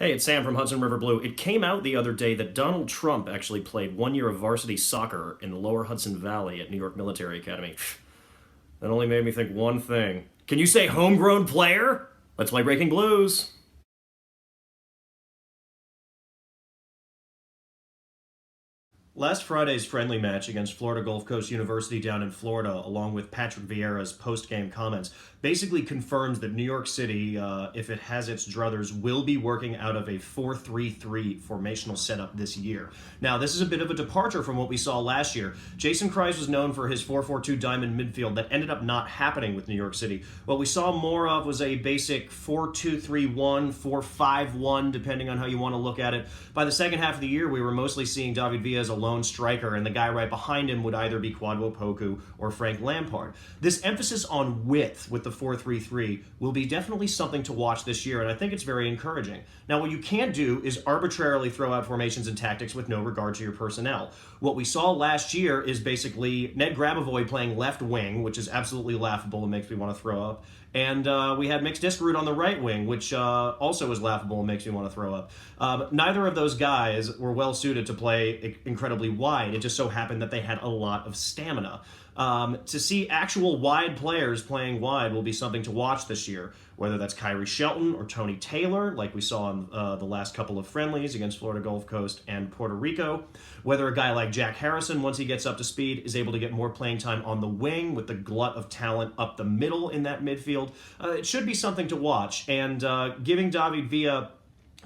Hey, it's Sam from Hudson River Blue. It came out the other day that Donald Trump actually played 1 year of varsity soccer in the lower Hudson Valley at New York Military Academy. That only made me think one thing. Can you say homegrown player? Let's play Breaking Blues. Last Friday's friendly match against Florida Gulf Coast University down in Florida, along with Patrick Vieiras' post-game comments, basically confirms that New York City, if it has its druthers, will be working out of a 4-3-3 formational setup this year. Now, this is a bit of a departure from what we saw last year. Jason Kreis was known for his 4-4-2 diamond midfield that ended up not happening with New York City. What we saw more of was a basic 4-2-3-1, 4-5-1, depending on how you want to look at it. By the second half of the year, we were mostly seeing David Villa as a lone striker, and the guy right behind him would either be Kwadwo Poku or Frank Lampard. This emphasis on width with the 4-3-3 will be definitely something to watch this year, and I think it's very encouraging. Now, what you can't do is arbitrarily throw out formations and tactics with no regard to your personnel. What we saw last year is basically Ned Grabavoy playing left wing, which is absolutely laughable and makes me want to throw up. And we had Mix Diskerud on the right wing, which also is laughable and makes me want to throw up. Neither of those guys were well suited to play incredibly wide. It just so happened that they had a lot of stamina. To see actual wide players playing wide will be something to watch this year, whether that's Kyrie Shelton or Tony Taylor, like we saw in the last couple of friendlies against Florida Gulf Coast and Puerto Rico, whether a guy like Jack Harrison, once he gets up to speed, is able to get more playing time on the wing with the glut of talent up the middle in that midfield. It should be something to watch, and giving David Villa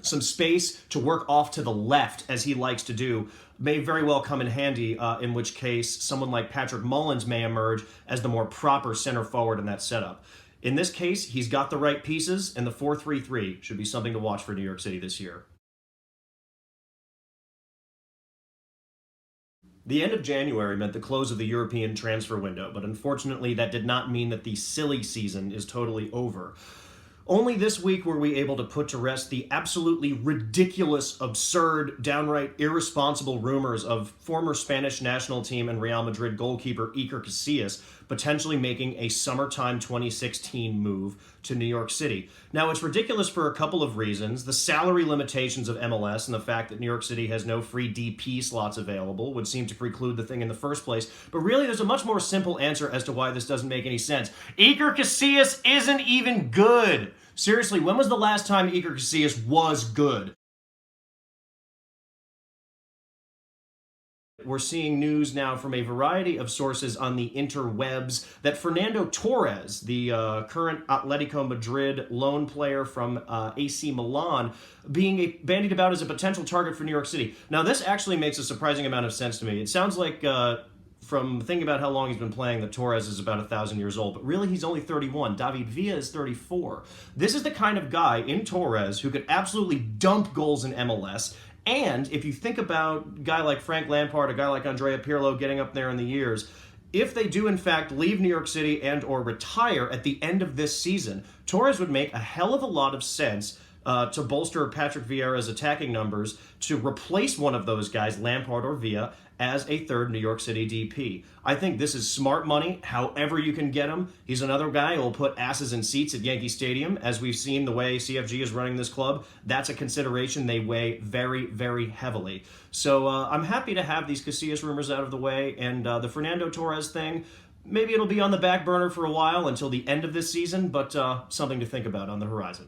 some space to work off to the left, as he likes to do, may very well come in handy, in which case someone like Patrick Mullins may emerge as the more proper center forward in that setup. In this case, he's got the right pieces, and the 4-3-3 should be something to watch for New York City this year. The end of January meant the close of the European transfer window, but unfortunately that did not mean that the silly season is totally over. Only this week were we able to put to rest the absolutely ridiculous, absurd, downright irresponsible rumors of former Spanish national team and Real Madrid goalkeeper Iker Casillas potentially making a summertime 2016 move to New York City. Now, it's ridiculous for a couple of reasons. The salary limitations of MLS and the fact that New York City has no free DP slots available would seem to preclude the thing in the first place. But really, there's a much more simple answer as to why this doesn't make any sense. Iker Casillas isn't even good. Seriously, when was the last time Iker Casillas was good? We're seeing news now from a variety of sources on the interwebs that Fernando Torres, the current Atletico Madrid loan player from AC Milan, being bandied about as a potential target for New York City. Now, this actually makes a surprising amount of sense to me. It sounds like, from thinking about how long he's been playing, that Torres is about 1,000 years old, but really he's only 31. David Villa is 34. This is the kind of guy in Torres who could absolutely dump goals in MLS. And if you think about a guy like Frank Lampard, a guy like Andrea Pirlo getting up there in the years, if they do in fact leave New York City and or retire at the end of this season, Torres would make a hell of a lot of sense to bolster Patrick Vieira's attacking numbers to replace one of those guys, Lampard or Villa, as a third New York City DP. I think this is smart money, however you can get him. He's another guy who will put asses in seats at Yankee Stadium. As we've seen the way CFG is running this club, that's a consideration they weigh very, very heavily. So I'm happy to have these Casillas rumors out of the way, and the Fernando Torres thing, maybe it'll be on the back burner for a while until the end of this season, but something to think about on the horizon.